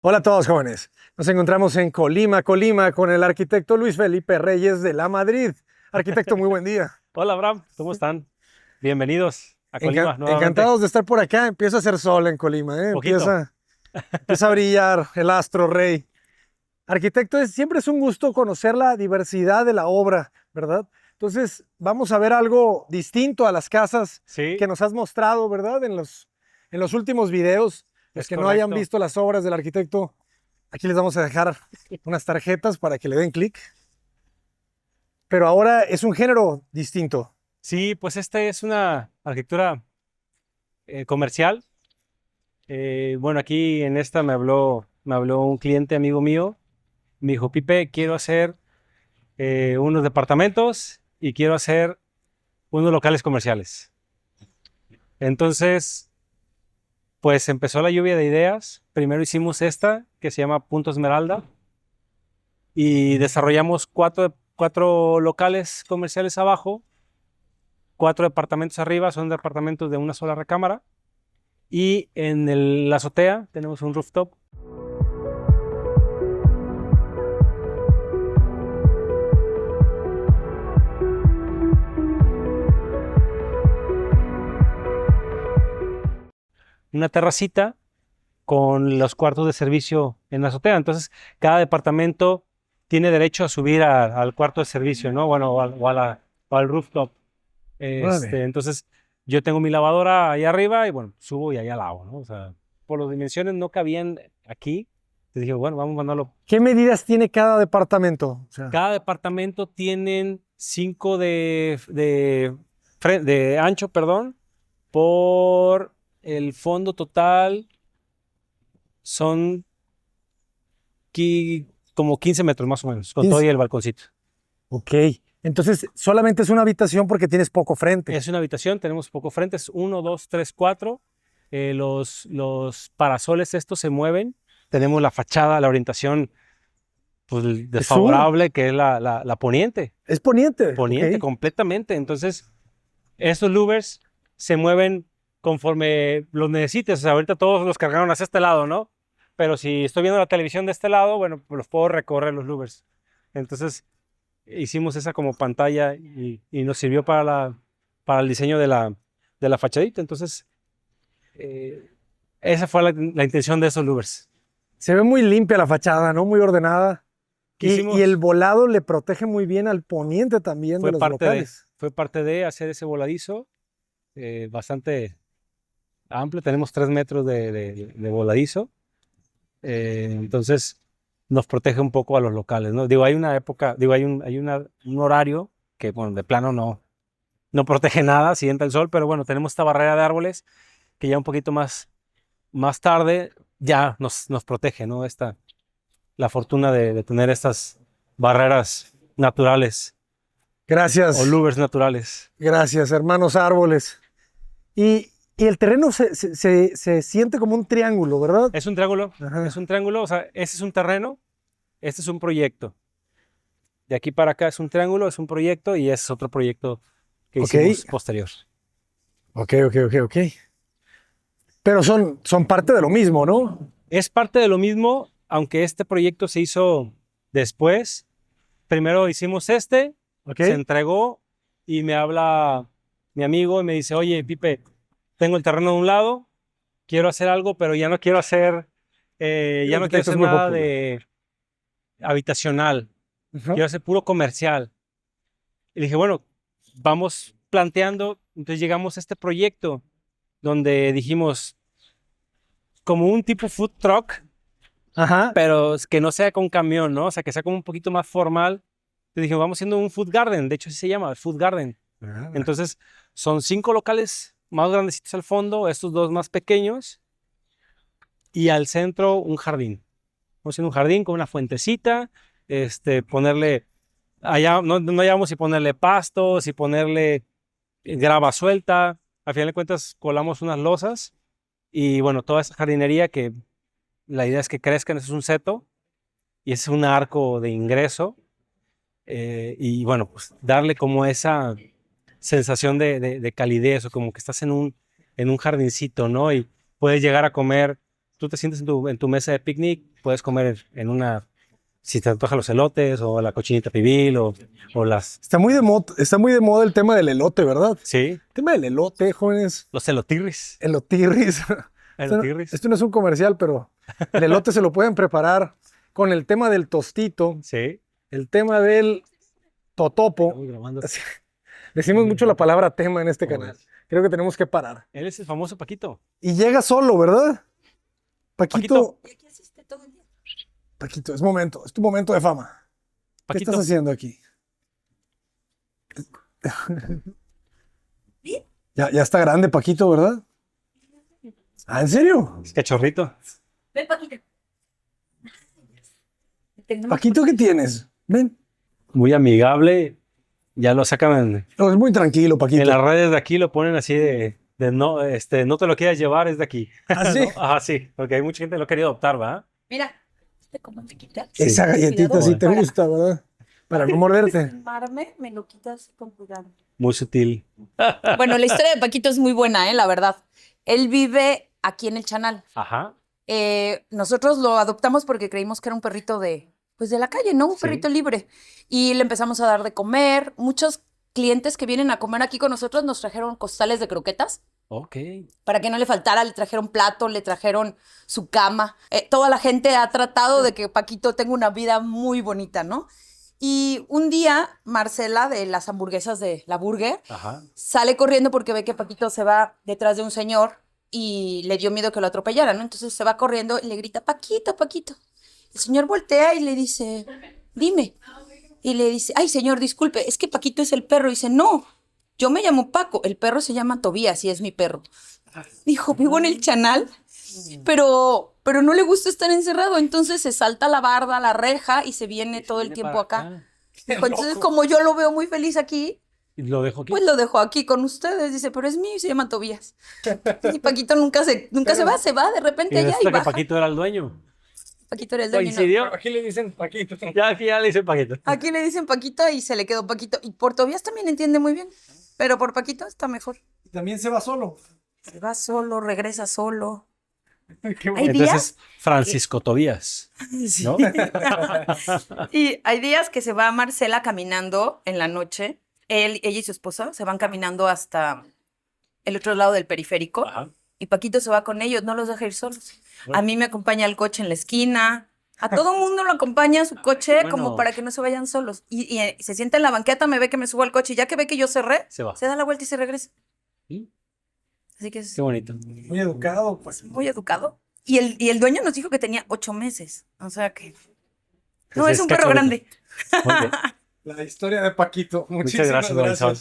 Hola a todos, jóvenes. Nos encontramos en Colima, con el arquitecto Luis Felipe Reyes de La Madrid. Arquitecto, muy buen día. Hola, Abraham, ¿cómo están? Bienvenidos a Colima nuevamente. Encantados de estar por acá. Empieza a hacer sol en Colima, ¿eh? Poquito. Empieza a brillar el astro rey. Arquitecto, siempre es un gusto conocer la diversidad de la obra, ¿verdad? Entonces, vamos a ver algo distinto a las casas Sí, que nos has mostrado, ¿verdad? En los últimos videos. Los es que no hayan correcto. visto las obras del arquitecto, aquí les vamos a dejar unas tarjetas para que le den clic. Pero ahora es un género distinto. Sí, pues esta es una arquitectura comercial. Bueno, aquí en esta me habló un cliente amigo mío. Me dijo, Pipe, quiero hacer unos departamentos y quiero hacer unos locales comerciales. Entonces, pues empezó la lluvia de ideas. Primero hicimos esta, que se llama Punto Esmeralda, y desarrollamos cuatro locales comerciales abajo, cuatro departamentos arriba, son departamentos de una sola recámara, y en la azotea tenemos un rooftop. Una terracita con los cuartos de servicio en la azotea. Entonces, cada departamento tiene derecho a subir al cuarto de servicio, ¿no? Bueno, o al rooftop. Órale. Entonces, yo tengo mi lavadora ahí arriba y bueno, subo y allá lavo, ¿no? O sea, por las dimensiones no cabían aquí. Entonces dije, bueno, vamos a mandarlo. ¿Qué medidas tiene cada departamento? O sea, Cada departamento tienen 5 de ancho, perdón, por el fondo total son como 15 metros más o menos, con todo 15. y el balconcito. Ok. Entonces, solamente es una habitación porque tienes poco frente. Es una habitación, tenemos poco frentes, 1, 2, 3, 4. Los parasoles estos se mueven. Tenemos la fachada, la orientación pues, Es sur. desfavorable, que es la poniente. Es poniente. Ok. Poniente completamente. Entonces, estos louvers se mueven conforme los necesites. O sea, ahorita todos los cargaron hacia este lado, ¿no? Pero si estoy viendo la televisión de este lado, bueno, pues los puedo recorrer los louvers. Entonces, hicimos esa como pantalla y nos sirvió para el diseño de la fachadita. Entonces, eh, esa fue la intención de esos louvers. Se ve muy limpia la fachada, ¿no? Muy ordenada. ¿Qué Y el hicimos? volado le protege muy bien al poniente también de Fue los parte de, locales. fue parte de hacer ese voladizo bastante amplio. Tenemos 3 metros de voladizo. Entonces, nos protege un poco a los locales, ¿no? Digo, hay una época, digo, un horario que, bueno, de plano no protege nada si entra el sol, pero bueno, tenemos esta barrera de árboles que ya un poquito más tarde ya nos protege, ¿no? La fortuna de tener estas barreras naturales o Gracias. louvers naturales. Gracias, hermanos árboles. Y el terreno se siente como un triángulo, ¿verdad? Es un triángulo, Ajá. o sea, ese es un terreno, este es un proyecto. De aquí para acá es un triángulo, es un proyecto y ese es otro proyecto que Ok, hicimos posterior. ok. Pero son parte de lo mismo, ¿no? Es parte de lo mismo, aunque este proyecto se hizo después. Primero hicimos Ok. se entregó y me habla mi amigo y me dice, oye, Pipe, tengo el terreno de un lado, quiero hacer algo, pero El ya no quiero arquitecto es hacer muy nada popular. de habitacional, Ajá. quiero hacer puro comercial. Y dije, bueno, vamos planteando, entonces llegamos a este proyecto donde dijimos, como un tipo food truck, Ajá. pero que no sea con camión, ¿no? O sea, que sea como un poquito más formal. Te dije, vamos haciendo un food garden, de hecho así se llama, food garden. Ah, Entonces, son 5 locales más grandecitos al fondo, estos dos más pequeños, y al centro un jardín. Vamos haciendo un jardín con una fuentecita, ponerle, allá no llamamos si ponerle pastos, si ponerle grava suelta. Al final de cuentas, colamos unas losas y bueno, toda esa jardinería que la idea es que crezcan, eso es un seto y ese es un arco de ingreso. Y bueno, pues darle como esa sensación de calidez o como que estás en un jardincito, ¿no? Y puedes llegar a comer tú te sientes en tu mesa de picnic, puedes comer en una, si te antojan los elotes o la cochinita pibil o las, Está muy de moda el tema del elote, ¿verdad? sí, El tema del elote, jóvenes. los elotirris. Elotirris. Elotirris. Esto no es un comercial, pero el elote se lo pueden preparar con el tema del tostito, Sí. el tema del totopo. Estamos grabando. Decimos mucho la palabra tema en este ¿Cómo canal. ves? Creo que tenemos que parar. Él es el famoso Paquito. Y llega solo, ¿verdad? Paquito, ¿Y aquí asiste todo el día? Paquito, es tu momento de fama. ¿Qué Paquito. estás haciendo aquí? Bien. Ya está grande Paquito, ¿verdad? ¿Ah, en serio? Es cachorrito. Ven, Paquita. Tenemos- Paquito, ¿qué tienes? Ven. Muy amigable. Ya lo sacan No, es muy tranquilo, Paquito. en las redes de aquí, lo ponen así de no, no te lo quieras llevar, es de aquí. ¿Ah, sí? ¿No? Ajá, sí, porque hay mucha gente que lo ha querido adoptar, ¿va? Mira, como te quitas. Sí. Esa galletita Cuidado sí te para- gusta, ¿verdad? Para no morderte. Armarme, me lo quitas con cuidado. Muy sutil. Bueno, la historia de Paquito es muy buena, la verdad. Él vive aquí en el Chanal. Ajá. Nosotros lo adoptamos porque creímos que era un perrito pues de la calle, ¿no? Un Sí. perrito libre. Y le empezamos a dar de comer. Muchos clientes que vienen a comer aquí con nosotros nos trajeron costales de croquetas. Ok. Para que no le faltara, le trajeron plato, le trajeron su cama. Toda la gente ha tratado de que Paquito tenga una vida muy bonita, ¿no? Y un día, Marcela, de las hamburguesas de La Burger, Ajá. sale corriendo porque ve que Paquito se va detrás de un señor y le dio miedo que lo atropellara, ¿no? Entonces se va corriendo y le grita, Paquito, Paquito. El señor voltea y le dice, dime. Y le dice, ay, señor, disculpe, es que Paquito es el perro. Y dice, no, yo me llamo Paco, el perro se llama Tobías y es mi perro. Dijo, vivo en el Chanal, pero no le gusta estar encerrado, entonces se salta la barda, la reja y se viene todo el Viene tiempo para acá. Dijo, entonces, como yo lo veo muy feliz aquí, Y lo dejo aquí. pues lo dejo aquí con ustedes. Dice, pero es mío y se llama Tobías. Y Paquito nunca se va de repente Y allá y resulta que baja. Paquito era el dueño. Paquito era el dueño. ¿no? ¿Coincidió? Aquí le dicen Paquito. Ya aquí ya le dice Paquito. Aquí le dicen Paquito y se le quedó Paquito. Y por Tobías también entiende muy bien, pero por Paquito está mejor. También se va solo. Se va solo, regresa solo. Qué Hay bueno. días Entonces, Francisco Tobías, ¿no? Y hay días que se va Marcela caminando en la noche. Ella y su esposa se van caminando hasta el otro lado del periférico. Ajá. Y Paquito se va con ellos, no los deja ir solos. Bueno. A mí me acompaña el coche en la esquina. A todo mundo lo acompaña su coche Bueno. como para que no se vayan solos. Y se sienta en la banqueta, me ve que me subo al coche y ya que ve que yo cerré, Se va. se da la vuelta y se regresa. ¿Sí? Así que es Qué bonito. Muy educado, pues. muy educado. Y el dueño nos dijo que tenía 8 meses. O sea que... No, Pues es un perro cachorrito. grande. Muy bien. La historia de Paquito. Muchas Muchísimas gracias, Lorenzo.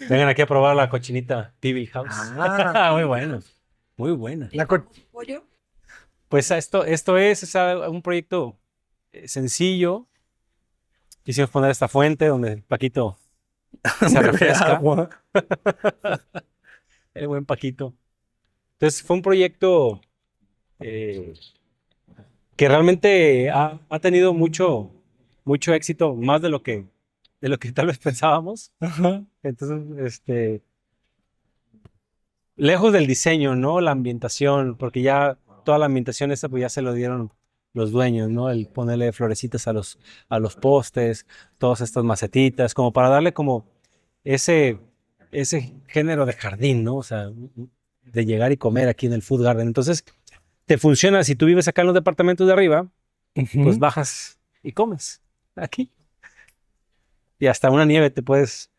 Vengan aquí a probar la cochinita PB House. Ah. Muy bueno. Muy buena. La co- Pollo. Pues esto es un proyecto sencillo. Quisimos poner esta fuente donde Paquito se bebe refresca. agua. El buen Paquito. Entonces fue un proyecto que realmente ha tenido mucho éxito, más de lo que tal vez pensábamos. Ajá. Entonces, lejos del diseño, ¿no? La ambientación, porque ya toda la ambientación esta pues ya se lo dieron los dueños, ¿no? El ponerle florecitas a los postes, todas estas macetitas, como para darle como ese género de jardín, ¿no? O sea, de llegar y comer aquí en el Food Garden. Entonces, te funciona si tú vives acá en los departamentos de arriba, pues bajas y comes aquí. Y hasta una nieve te puedes...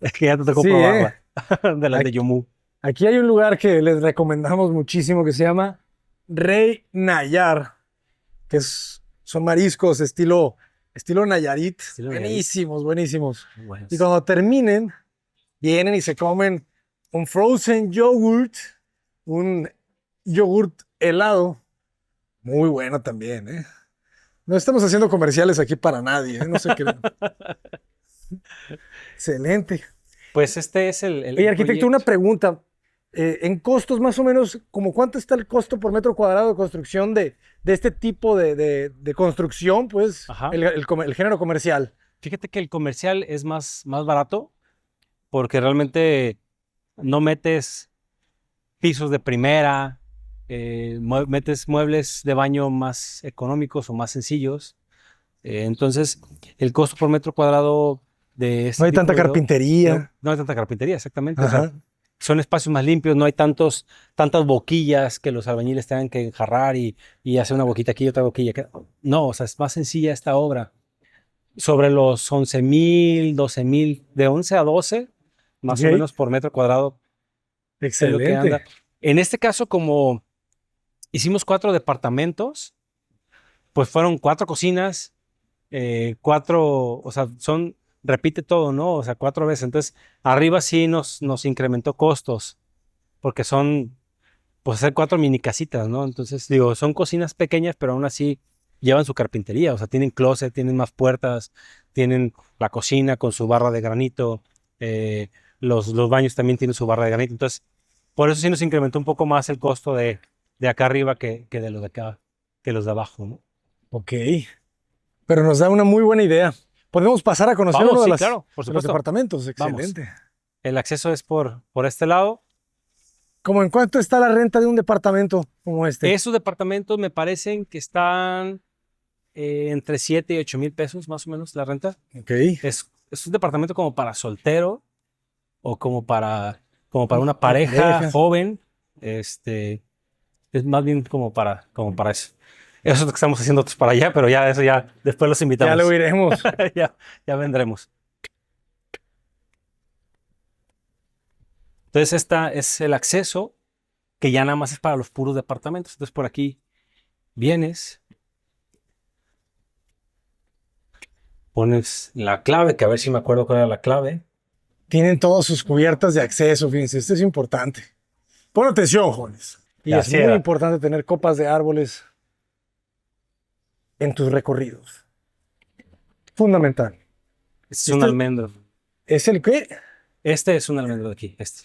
Es que ya te tocó Sí, probarla. De las de Aquí- Yomu. Aquí hay un lugar que les recomendamos muchísimo que se llama Rey Nayar, que son mariscos estilo Nayarit. Estilo Nayarit. Buenísimos, buenísimos. Bueno, Y cuando terminen, vienen y se comen un frozen yogurt, un yogurt helado. Muy bueno también, ¿eh? No estamos haciendo comerciales aquí para nadie, ¿eh? No sé qué. Excelente. pues este es el Oye, arquitecto, una proyecto. pregunta. En costos más o menos, ¿como cuánto está el costo por metro cuadrado de construcción de este tipo de construcción, pues, Ajá. el género comercial? Fíjate que el comercial es más barato porque realmente no metes pisos de primera, metes muebles de baño más económicos o más sencillos. Entonces, el costo por metro cuadrado de este No hay tipo tanta de carpintería. no hay tanta carpintería, exactamente. O sea, Ajá. son espacios más limpios, no hay tantas boquillas que los albañiles tengan que enjarrar y hacer una boquita aquí y otra boquilla acá. No, o sea, es más sencilla esta obra. Sobre los 11,000, 12,000, de 11 a 12, más o Ok. menos por metro cuadrado, es lo que anda. Excelente. En este caso, como hicimos 4 departamentos, pues fueron 4 cocinas, 4, o sea, repite todo, ¿no? O sea, 4 veces. Entonces, arriba sí nos incrementó costos, porque pues, hacer 4 mini casitas, ¿no? Entonces, digo, son cocinas pequeñas, pero aún así llevan su carpintería, o sea, tienen closet, tienen más puertas, tienen la cocina con su barra de granito, los baños también tienen su barra de granito. Entonces, por eso sí nos incrementó un poco más el costo de acá arriba que de los de acá, que los de abajo, ¿no? Ok. Pero nos da una muy buena idea. Podemos pasar a conocer Vamos, uno sí, claro, por de los supuesto. departamentos. Vamos. Excelente. El acceso es por este lado. ¿Cómo en cuánto está la renta de un departamento como este? Esos departamentos me parecen que están entre 7 y 8 mil pesos más o menos la renta. Ok. Es un departamento como para soltero o como para una pareja pareja. joven. Es más bien como para eso. Eso es lo que estamos haciendo nosotros para allá, pero ya eso ya después los invitamos. Ya lo iremos. Ya vendremos. Entonces, esta es el acceso que ya nada más es para los puros departamentos. Entonces, por aquí vienes, pones la clave, que a ver si me acuerdo cuál era la clave. Tienen todas sus cubiertas de acceso, fíjense, esto es importante. Pon atención, jóvenes. Y Ya, es sí muy era. importante tener copas de árboles en tus recorridos. Fundamental. Este es un almendro. ¿Es el qué? Este es un almendro de aquí. Este.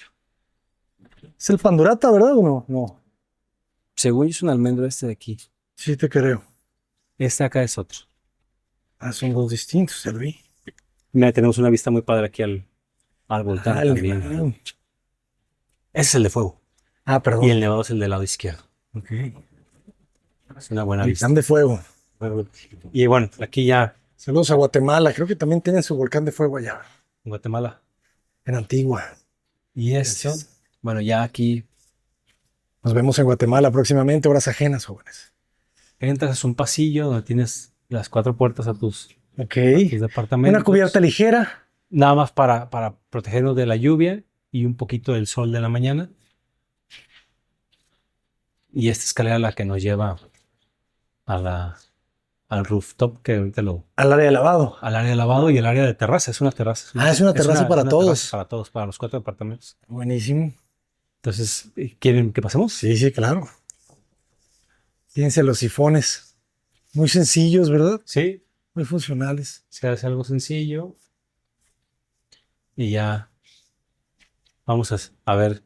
¿Es el pandurata, verdad o no? No. Según yo es un almendro este de aquí. Sí te creo. Este acá es otro. Ah, son dos distintos, Serví. Mira, tenemos una vista muy padre aquí al volcán Dale, también. man. Ese es el de fuego. Ah, perdón. Y el nevado es el del lado izquierdo. Ok. Es una buena vista. Volcán de fuego. Y bueno, aquí ya Saludos a Guatemala. Creo que también tienen su volcán de fuego allá, en Guatemala. en Antigua. Y esto, Gracias. bueno, ya aquí Nos vemos en Guatemala próximamente, horas ajenas, jóvenes. entras, es un pasillo donde tienes las 4 puertas a tus Ok. departamentos. Una cubierta ligera. Nada más para protegernos de la lluvia y un poquito del sol de la mañana. Y esta escalera la que nos lleva al rooftop, que ahorita Al área de lavado. al área de lavado y el área de terraza. Es una terraza. Ah, es una terraza para todos. terraza para todos, para los 4 departamentos. Buenísimo. Entonces, ¿quieren que pasemos? Sí, sí, claro. Fíjense los sifones. Muy sencillos, ¿verdad? Sí, Muy funcionales. se hace algo sencillo. Y ya vamos a ver.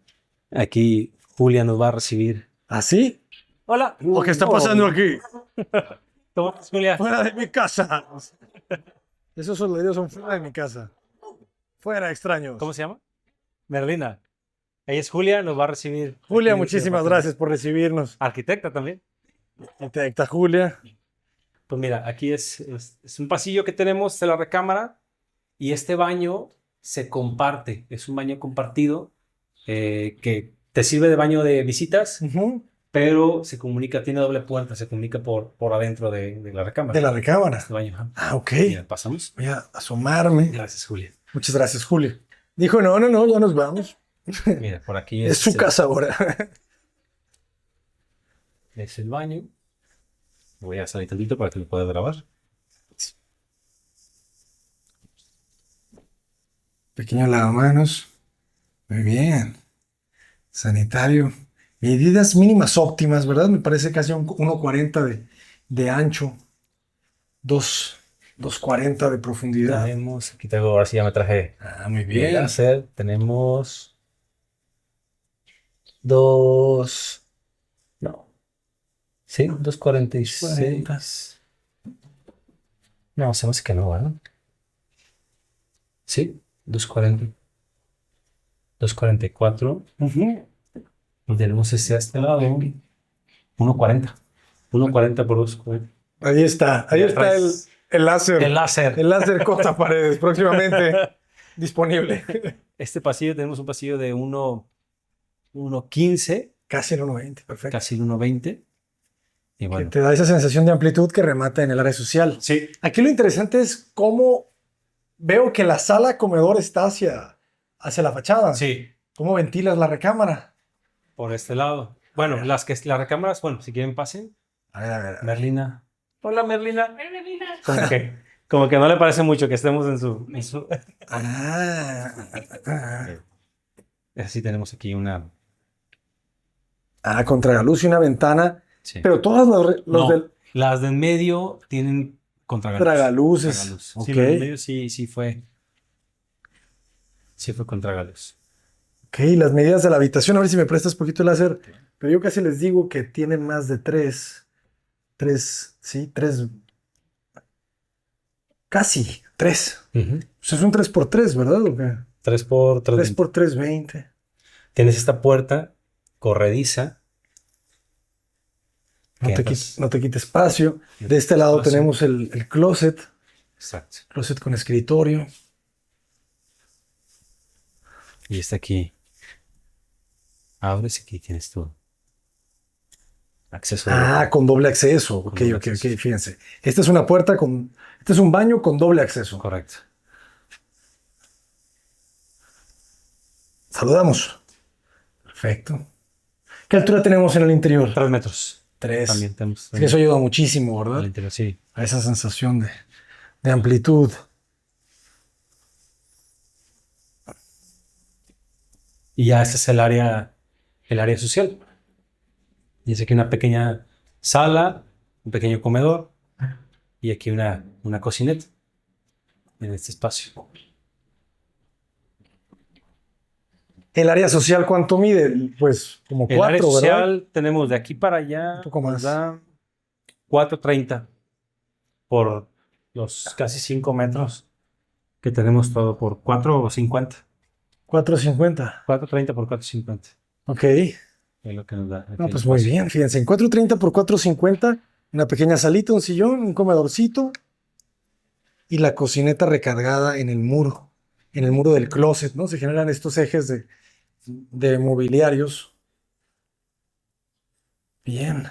Aquí Julia nos va a recibir. ¿Así? Hola. ¿O qué está pasando aquí? ¿Cómo estás, Julia? Fuera de mi casa. Esos soldados son fuera de mi casa. Fuera, extraños. ¿Cómo se llama? Merlina. Ella es Julia, nos va a recibir. Julia, aquí en muchísimas departamento. gracias por recibirnos. Arquitecta también. Arquitecta Julia. Pues mira, aquí es un pasillo que tenemos de la recámara y este baño se comparte. Es un baño compartido que te sirve de baño de visitas, Ujú. pero se comunica, tiene doble puerta, se comunica por adentro de la recámara. De la recámara. Este baño. Ajá. Ah, ok. Mira, pasamos. Voy a asomarme. Gracias, Julia. Muchas gracias, Julia. Dijo, no, no, no, ya nos vamos. Mira, por aquí Es su casa ahora. es el baño. Voy a salir tantito para que lo pueda grabar. Pequeño lavamanos. Muy bien. Sanitario. Medidas mínimas óptimas, ¿verdad? Me parece casi un 1,40 de ancho. 2,40 de profundidad. Tenemos, aquí tengo, ahora sí ya me traje Ah, muy el bien. láser. Tenemos dos. No. Sí, 2,46. No, se me hace que no, ¿verdad? Sí, 2,40. 2,44. Ujú. Y tenemos este a este lado. 1.40. 1.40 por 2.40. Ahí Ya está traes el láser. el láser. El láser corta paredes, próximamente disponible. Este pasillo, tenemos un pasillo de 1.15, Casi el 1.20, perfecto. casi el 1.20. Y Que bueno, te da esa sensación de amplitud que remata en el área social. sí, Aquí lo interesante es cómo veo que la sala comedor está hacia la fachada. sí, ¿Cómo ventilas la recámara? por este lado. Bueno, las recámaras, bueno, si quieren pasen. A ver, a ver. Merlina. Hola, Merlina. Como que no le parece mucho que estemos en su... Ah, Así tenemos aquí una... contraluz y una ventana. Sí. Pero todas los No, del las de en medio tienen contragaluz. tragaluces. Contragaluz. Ok. Sí, las de en medio sí fue contragaluz. Ok, las medidas de la habitación, a ver si me prestas poquito el láser. Pero yo casi les digo que tienen más de tres. Sí, tres. Casi, tres. Pues es un 3x3, ¿verdad? ¿O qué? 3 por 3. 3x3, 20. Tienes esta puerta corrediza. No te quite espacio. De este lado Espacio. tenemos el closet. Exacto. Closet con escritorio. Y está aquí. Abres y aquí tienes tu acceso. Con doble acceso. Con Ok, doble ok, acceso. ok. Fíjense. Esta es una puerta con. Este es un baño con doble acceso. Correcto. Saludamos. Perfecto. ¿Qué altura tenemos en el interior? 3 metros. 3. También tenemos. Es que eso ayuda muchísimo, al ¿verdad? interior, sí. A esa sensación de amplitud. Y ya este es el área social. Y es aquí una pequeña sala, un pequeño comedor y aquí una cocineta en este espacio. El área social, ¿cuánto mide? Pues como El área 4, ¿verdad? social tenemos de aquí para allá, Un poco nos más. da 4.30 por los casi 5 metros que tenemos todo por 4.50. 4.50. 4.30 por 4.50 Ok. es lo que nos da. No, aquí pues el muy espacio. bien. Fíjense, en 4.30 por 4.50, una pequeña salita, un sillón, un comedorcito y la cocineta recargada en el muro del closet, ¿no? Se generan estos ejes de mobiliarios. Bien.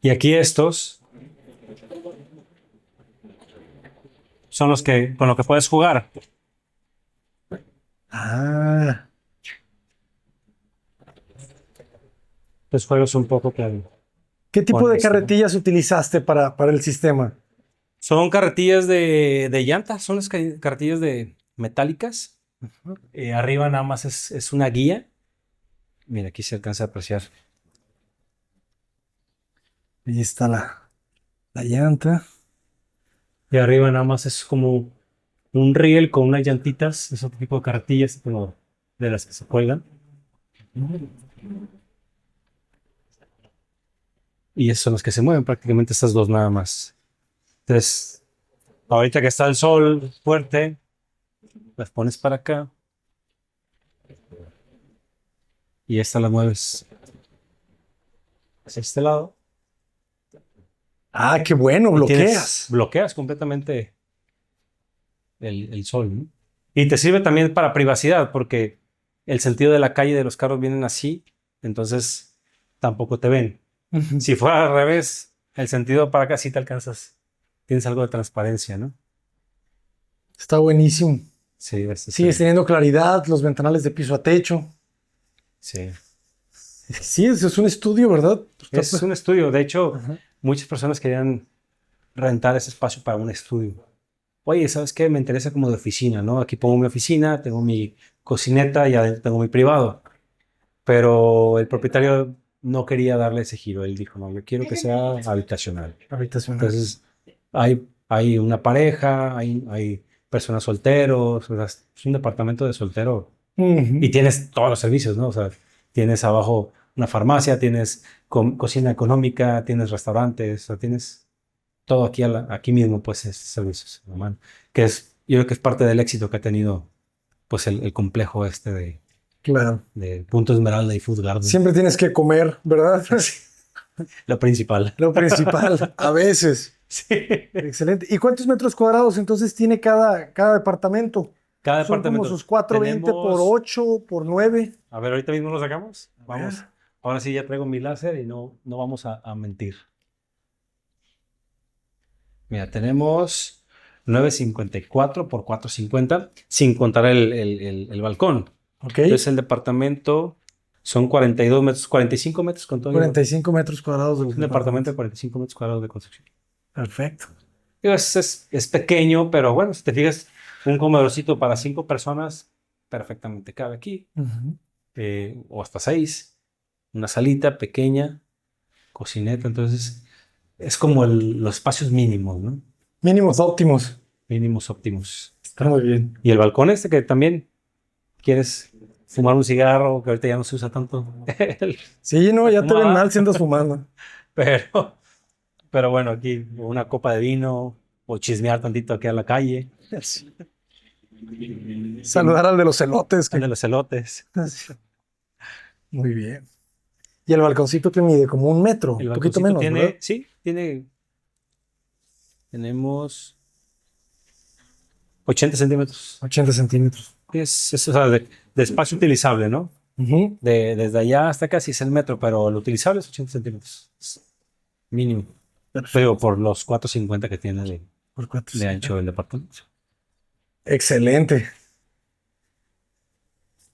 Y aquí estos son los que con lo que puedes jugar. Ah, Entonces juegas un poco con... ¿qué tipo Con de esto. carretillas utilizaste para el sistema? Son carretillas de llanta, son las carretillas metálicas. Arriba nada más es una guía. Mira, aquí se alcanza a apreciar. Ahí está la llanta. Y arriba nada más es como un riel con unas llantitas, ese tipo de carretillas como de las que se cuelgan. Y esos son los que se mueven, prácticamente estas dos nada más. Entonces, ahorita que está el sol fuerte, las pones para acá. Y esta la mueves hacia este lado. Ah, qué bueno, bloqueas. Bloqueas completamente el sol, ¿no? Y te sirve también para privacidad, porque el sentido de la calle de los carros vienen así, entonces tampoco te ven. Si fuera al revés, el sentido para acá sí te alcanzas. Tienes algo de transparencia, ¿no? Está buenísimo. Sí, Sigues teniendo claridad, los ventanales de piso a techo. sí. Sí, eso es un estudio, ¿verdad? Es un estudio. De hecho, Ajá. muchas personas querían rentar ese espacio para un estudio. Oye, ¿sabes qué? Me interesa como de oficina, ¿no? Aquí pongo mi oficina, tengo mi cocineta y adentro tengo mi privado. Pero el propietario no quería darle ese giro. Él dijo, no, yo quiero que sea habitacional. Habitacional. Entonces, hay una pareja, hay personas solteros, o sea, es un departamento de soltero Ujú. y tienes todos los servicios, ¿no? O sea, tienes abajo una farmacia, tienes cocina económica, tienes restaurantes, o sea, tienes todo aquí, aquí mismo, pues, servicios, hermano. Que es, yo creo que es parte del éxito que ha tenido pues el complejo Claro. de Punto Esmeralda y Food Garden. Siempre tienes que comer, ¿verdad? Lo principal. Lo principal, a veces. Sí. Excelente. ¿Y cuántos metros cuadrados entonces tiene cada departamento? Cada Son como departamento. sus 420 por Tenemos- 8 por 9. A ver, ahorita mismo lo sacamos. A ver. Vamos. Ahora sí ya traigo mi láser y no vamos a mentir. Mira, tenemos 954 por 450, sin contar el balcón. Ok. Entonces el departamento son 42 metros, 45 metros con todo. 45 metros cuadrados de Un departamento de 45 metros cuadrados de construcción. Perfecto. Digo, es pequeño, pero bueno, si te fijas, un comedorcito para 5 personas perfectamente cabe aquí, Ujú. o hasta 6. Una salita pequeña, cocineta, entonces es como los espacios mínimos, ¿no? Mínimos óptimos. Mínimos óptimos. Está muy bien. Y el balcón que también quieres fumar un cigarro, que ahorita ya no se usa tanto. Sí, no, ya te ven Fumaba. mal si andas fumando. Pero bueno, aquí una copa de vino o chismear tantito aquí a la calle. Saludar al de los elotes. De los elotes. Muy bien. Y el balconcito que mide como 1 metro, El un poquito balconcito menos, ¿verdad? sí, tenemos 80 centímetros. 80 centímetros. O sea, de espacio utilizable, ¿no? Ujú. Desde allá hasta acá sí es el metro, pero lo utilizable es 80 centímetros. Es mínimo. Pero por los 450 que tiene Por cuatro, de ancho el departamento. Excelente.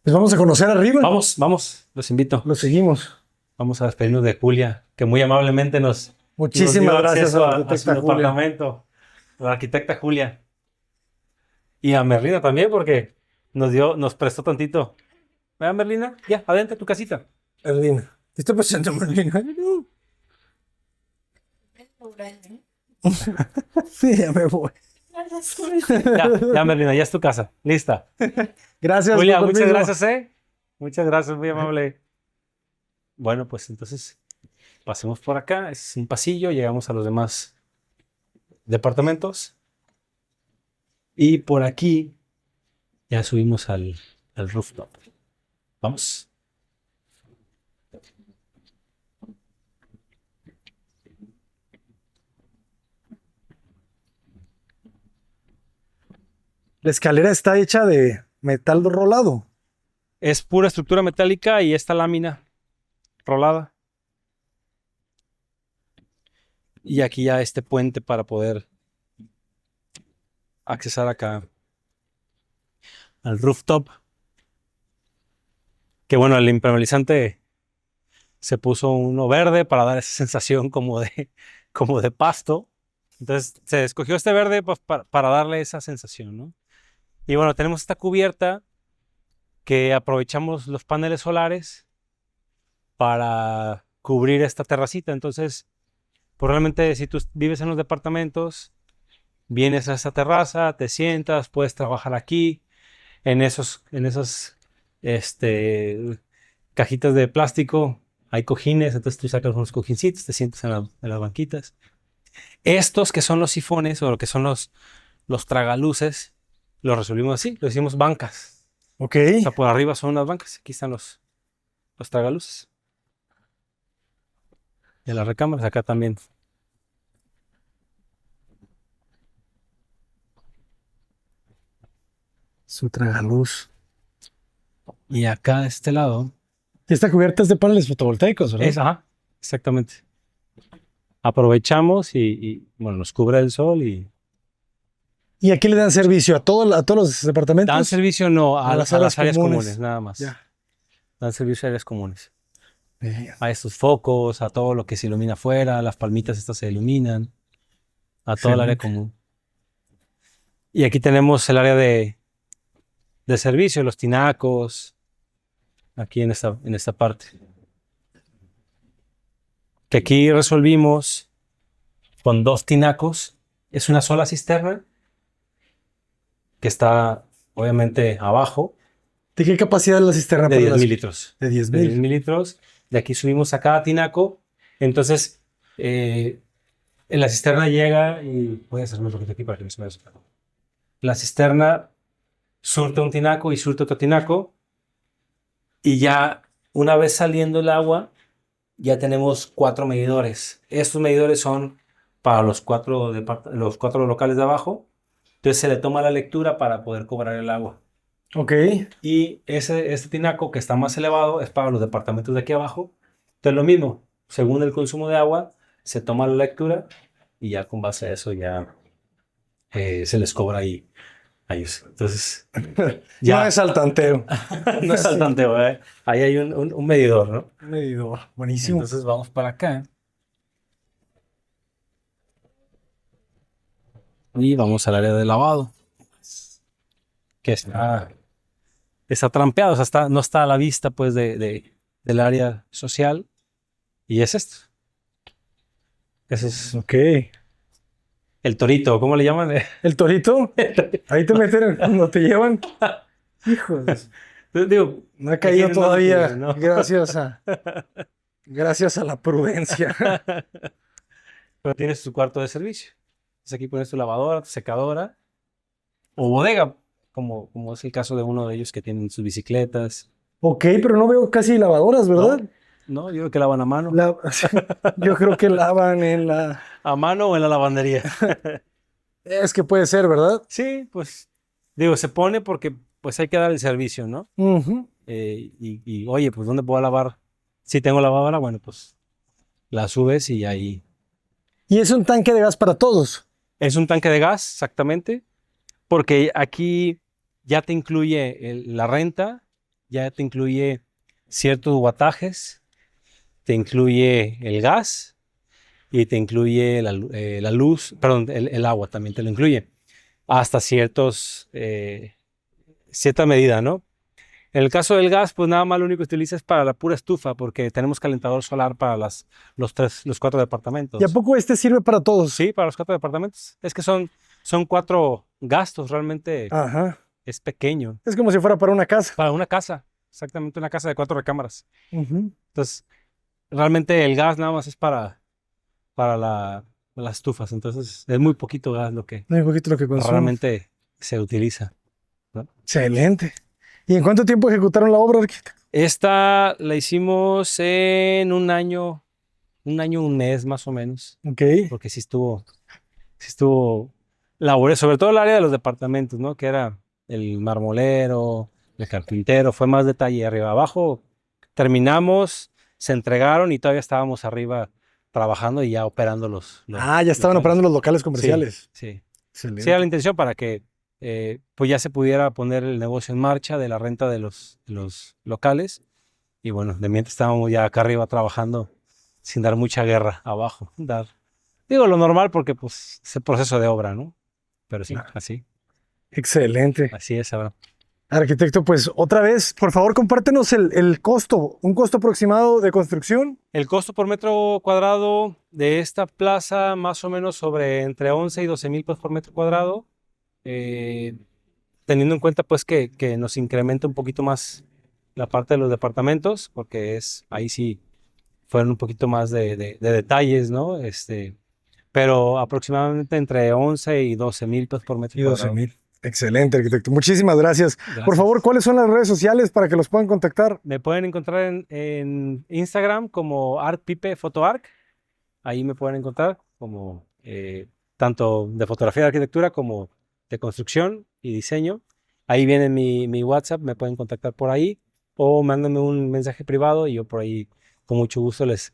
Pues vamos a conocer arriba. Vamos, los invito. Lo seguimos. Vamos a despedirnos de Julia, que muy amablemente nos Muchísimas dio gracias acceso a la a su arquitecta Julia. departamento, a la arquitecta Julia. Y a Merlina también, porque nos prestó tantito. ¿Verdad, Merlina? Ya, adentro tu casita. Merlina. Te estoy presentando, Merlina. Sí, ya me voy. Ya, Merlina, ya es tu casa. Lista. Gracias. Julia, con muchas permiso. gracias, Muchas gracias, muy amable. Bueno, pues entonces pasemos por acá. Es un pasillo, llegamos a los demás departamentos. Y por aquí ya subimos al rooftop. Vamos. La escalera está hecha de metal rolado. Es pura estructura metálica y esta lámina rolada. Y aquí ya este puente para poder accesar acá al rooftop. Que bueno, el impermeabilizante se puso uno verde para dar esa sensación como de pasto. Entonces se escogió este verde pues, para darle esa sensación, ¿no? Y bueno, tenemos esta cubierta que aprovechamos los paneles solares para cubrir esta terracita. Entonces, pues realmente si tú vives en los departamentos, vienes a esta terraza, te sientas, puedes trabajar aquí, en esas cajitas de plástico, hay cojines, entonces tú sacas unos cojincitos, te sientas en las banquitas. Estos que son los sifones o lo que son los tragaluces, los resolvimos así, lo hicimos bancas. Ok. O sea, por arriba son unas bancas, aquí están los tragaluces. De las recámaras, acá también. Su tragaluz. Y acá de este lado Y esta cubierta es de paneles fotovoltaicos, ¿verdad? ajá, exactamente. Aprovechamos y bueno, nos cubre el sol y ¿Y aquí le dan servicio a todos los departamentos? dan servicio no a las las áreas comunes. comunes, nada más. Ya. Dan servicio a áreas comunes. Bien. A estos focos, a todo lo que se ilumina afuera, las palmitas estas se iluminan, a todo el área Excelente. común. Y aquí tenemos el área de servicio, los tinacos, aquí en esta parte. Que aquí resolvimos con 2 tinacos. Es una sola cisterna que está obviamente abajo ¿De qué capacidad es la cisterna? de para 10,000 las- litros. De 10 De 10,000 mil. litros. De aquí subimos a cada tinaco. Entonces, en la cisterna llega y voy a hacerme un poquito aquí para que no se me vea. La cisterna surte un tinaco y surte otro tinaco. Y ya una vez saliendo el agua, ya tenemos 4 medidores. Estos medidores son para los cuatro locales de abajo. Entonces se le toma la lectura para poder cobrar el agua. Ok. Y este tinaco que está más elevado es para los departamentos de aquí abajo. Entonces lo mismo, según el consumo de agua, se toma la lectura y ya con base a eso ya se les cobra ahí a ellos. Entonces ya No es al tanteo. no es al tanteo, ¿eh? Ahí hay un medidor, ¿no? Medidor. Buenísimo. Entonces vamos para acá y vamos al área de lavado, que está trampeado, o sea, no está a la vista pues del área social. Y es esto. Ese es Ok. el torito, ¿cómo le llaman? ¿El torito? Ahí te meten cuando te llevan. Hijos. Digo, No ha caído aquí no todavía. tiene, ¿no? Gracias a la prudencia. Pero tienes tu cuarto de servicio. Entonces aquí pones tu lavadora, tu secadora o bodega, como es el caso de uno de ellos que tienen sus bicicletas. Ok, pero no veo casi lavadoras, ¿verdad? No, yo creo que lavan a mano. Yo creo que lavan en la... A mano o en la lavandería. Es que puede ser, ¿verdad? Sí, pues digo, se pone porque pues hay que dar el servicio, ¿no? Ujú. Oye, pues ¿dónde puedo lavar? Si tengo lavadora, bueno, pues la subes y ahí. Y es un tanque de gas para todos. Es un tanque de gas, exactamente, porque aquí ya te incluye la renta, ya te incluye ciertos guatajes, te incluye el gas y te incluye la luz, perdón, el agua también te lo incluye, hasta cierta medida, ¿no? En el caso del gas, pues nada más lo único que utiliza es para la pura estufa, porque tenemos calentador solar para los 4 departamentos. ¿Y a poco este sirve para todos? Sí, para los 4 departamentos. Es que son 4 gastos, realmente Ajá. es pequeño. Es como si fuera para una casa. Para una casa, exactamente una casa de 4 recámaras. Ujú. Entonces, realmente el gas nada más es para las estufas. Entonces, es muy poquito gas lo que Muy poquito lo que consume. realmente se utiliza, ¿no? Excelente. ¿Y en cuánto tiempo ejecutaron la obra, arquitecto? Esta la hicimos en un año, un mes más o menos, Ok. porque sí estuvo laborioso, sobre todo el área de los departamentos, ¿no? Que era el marmolero, el carpintero, fue más detalle arriba. Abajo terminamos, se entregaron y todavía estábamos arriba trabajando y ya operando los Ya estaban locales. operando los locales comerciales. Sí. Excelente. Sí, era la intención para que pues ya se pudiera poner el negocio en marcha de la renta de los locales. Y bueno, de mientras estábamos ya acá arriba trabajando sin dar mucha guerra abajo. Digo lo normal porque pues es el proceso de obra, ¿no? Pero sí, Claro. así Excelente. es ahora. Arquitecto, pues otra vez, por favor, compártenos el costo, un costo aproximado de construcción. El costo por metro cuadrado de esta plaza más o menos sobre entre 11 y 12 mil pesos por metro cuadrado. Teniendo en cuenta pues que nos incrementa un poquito más la parte de los departamentos, porque ahí sí fueron un poquito más de detalles, ¿no? Pero aproximadamente entre 11 y 12 mil pesos por metro Y 12 cuadrado. mil. Excelente, arquitecto. Muchísimas gracias. Gracias. Por favor, ¿cuáles son las redes sociales para que los puedan contactar? Me pueden encontrar en Instagram como ArtPipePhotoArc. Ahí me pueden encontrar como tanto de fotografía de arquitectura como de construcción y diseño. Ahí viene mi WhatsApp, me pueden contactar por ahí o mándenme un mensaje privado y yo por ahí con mucho gusto les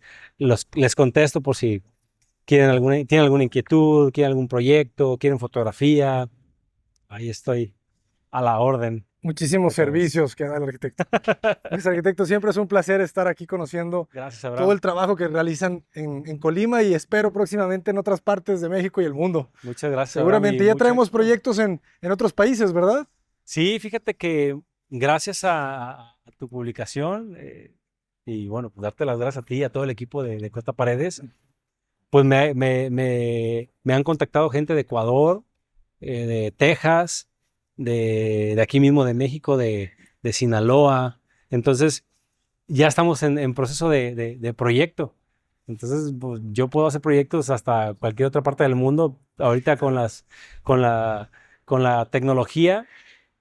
contesto por si tienen alguna inquietud, quieren algún proyecto, quieren fotografía. Ahí estoy a la orden. Muchísimos Por favor. servicios que da el arquitecto. Pues, arquitecto, siempre es un placer estar aquí conociendo Gracias, todo Abraham. el trabajo que realizan en Colima y espero próximamente en otras partes de México y el mundo. Muchas gracias. Seguramente Abraham, y ya mucho traemos éxito. proyectos en otros países, ¿verdad? Sí, fíjate que gracias a tu publicación y bueno, pues darte las gracias a ti y a todo el equipo de Cuesta Paredes, pues me han contactado gente de Ecuador, de Texas, de aquí mismo de México, de Sinaloa. Entonces, ya estamos en proceso de proyecto. Entonces, pues, yo puedo hacer proyectos hasta cualquier otra parte del mundo. Ahorita con la tecnología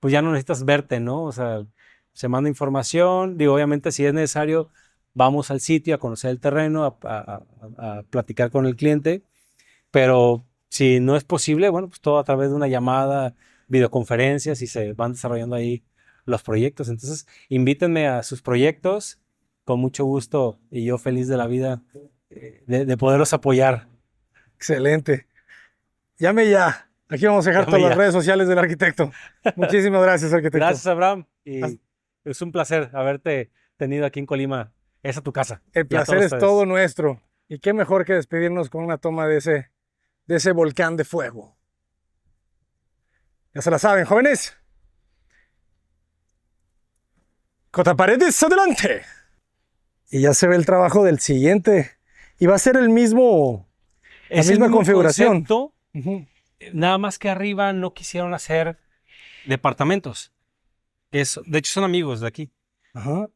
pues ya no necesitas verte, ¿no? O sea, se manda información, digo, obviamente si es necesario, vamos al sitio a conocer el terreno, a platicar con el cliente, pero si no es posible, bueno, pues todo a través de una llamada, videoconferencias y se van desarrollando ahí los proyectos. Entonces, invítenme a sus proyectos, con mucho gusto y yo feliz de la vida de poderlos apoyar. Excelente. Llame ya. Aquí vamos a dejar Llame todas las ya. redes sociales del arquitecto. Muchísimas gracias, arquitecto. Gracias, Abraham. Y Haz- es un placer haberte tenido aquí en Colima. Esa es tu casa. El Y a todos placer es ustedes. todo nuestro. Y qué mejor que despedirnos con una toma de ese volcán de fuego. Ya se la saben, jóvenes. Cota Paredes, adelante. Y ya se ve el trabajo del siguiente. Y va a ser el mismo, la Es el misma mismo configuración. concepto, Ujú. nada más que arriba no quisieron hacer departamentos. De hecho, son amigos de aquí. Ajá.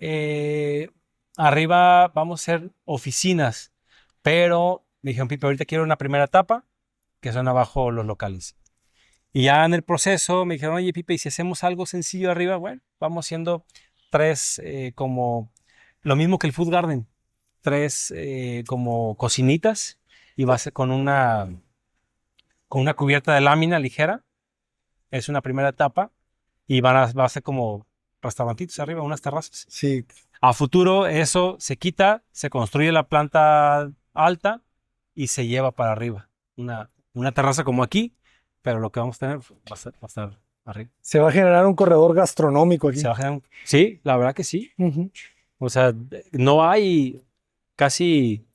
Arriba vamos a hacer oficinas, pero me dijeron, Pipe, ahorita quiero una primera etapa, que son abajo los locales. Y ya en el proceso me dijeron, oye, Pipe, ¿y si hacemos algo sencillo arriba? Bueno, vamos haciendo tres como lo mismo que el Food Garden, tres como cocinitas y va a ser con una cubierta de lámina ligera. Es una primera etapa y va a ser como restaurantitos arriba, unas terrazas. Sí. A futuro eso se quita, se construye la planta alta y se lleva para arriba. Una terraza como aquí, pero lo que vamos a tener va a estar arriba. Se va a generar un corredor gastronómico aquí. Se va a generar sí, la verdad que sí. Ujú. O sea, no hay casi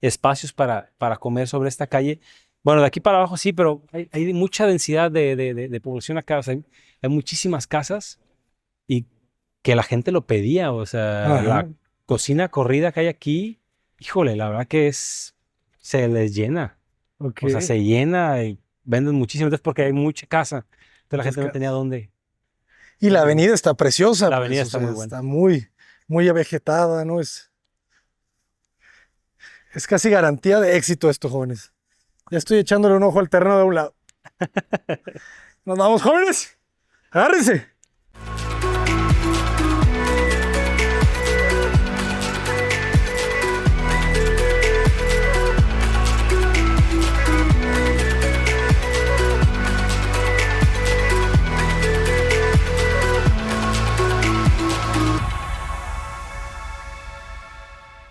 espacios para comer sobre esta calle. Bueno, de aquí para abajo sí, pero hay mucha densidad de población acá. O sea, hay muchísimas casas y que la gente lo pedía. O sea, Ajá. la cocina corrida que hay aquí, híjole, la verdad que se les llena. Ok. O sea, se llena y venden muchísimo. Entonces, porque hay mucha casa. Entonces la Muchas gente no casas. tenía dónde. Y la avenida está preciosa, La pues, avenida o está sea, muy buena. está muy, muy avegetada, ¿no? Es casi garantía de éxito esto, jóvenes. Ya estoy echándole un ojo al terreno de un lado. Nos vamos, jóvenes. Agárrense.